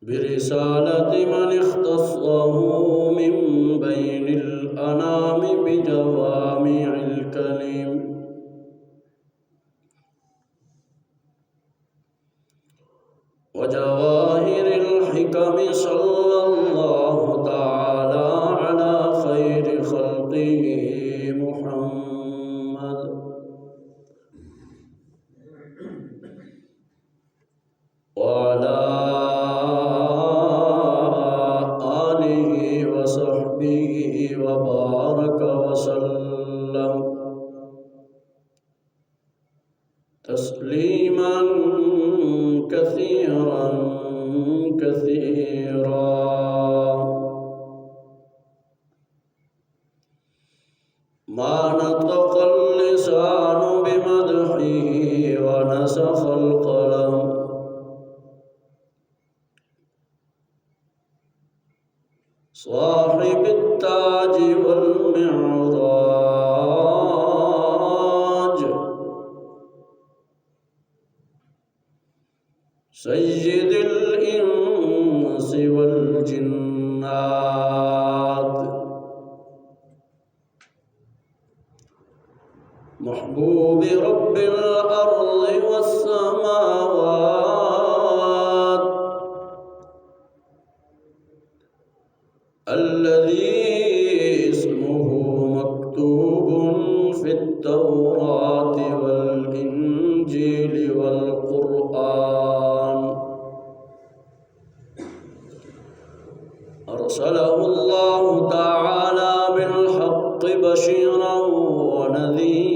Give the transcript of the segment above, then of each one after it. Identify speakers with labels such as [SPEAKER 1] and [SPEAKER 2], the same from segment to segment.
[SPEAKER 1] برسالة من اختصه من بين الأنام بجوامع الكلم وجواهر الحكم، صلى الله تعالى على خير خلقه محمد وعلى آله وصحبه وبارك وسلم تسليما كثيرا كثيرا. ما نطق اللسان بمدحه ونسخ القلم صاحب التاج والمعراج سيد الإنس والجنات محبوب رب الأرض والسماوات الذي اسمه مكتوب في التوراة والإنجيل والقرآن أرسله الله تعالى بالحق بشيرا ونذيرا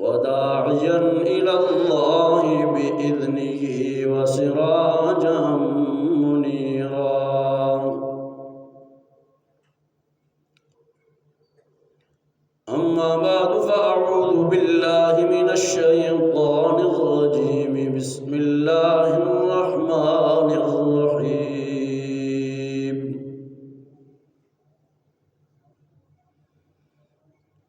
[SPEAKER 1] وداعيا إلى الله بإذنه وسراجا منيرا. أما بعد فأعوذ بالله من الشيطان الرجيم. بسم الله الرحمن الرحيم.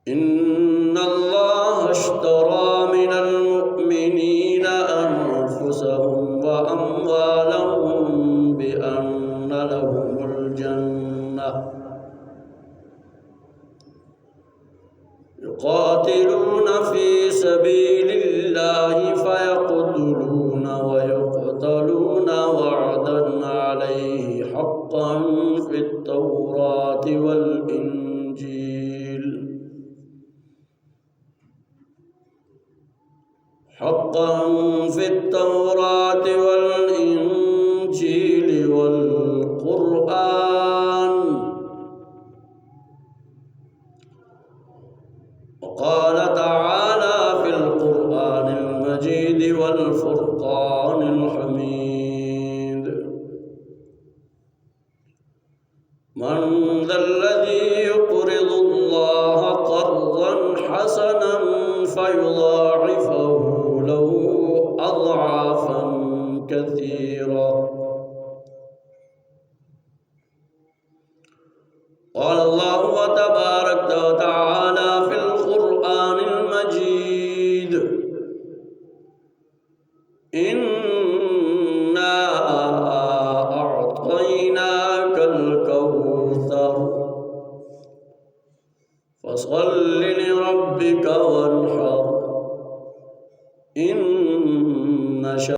[SPEAKER 1] إن الله اشترى من المؤمنين أنفسهم وأموالهم بأن لهم الجنة يقاتلون في سبيل الله فيقتلون ويقتلون وعدا عليه حقا في التوراة والإنجيل والقرآن. وقال تعالى في القرآن المجيد والفرقان الحميد: من ذا الذي يقرض الله قرضا حسنا فيضاعفه له أضعافا كثيرة. قال الله تبارك وتعالى في القرآن المجيد: إنا أعطيناك الكوثر فصل لربك وانحر إن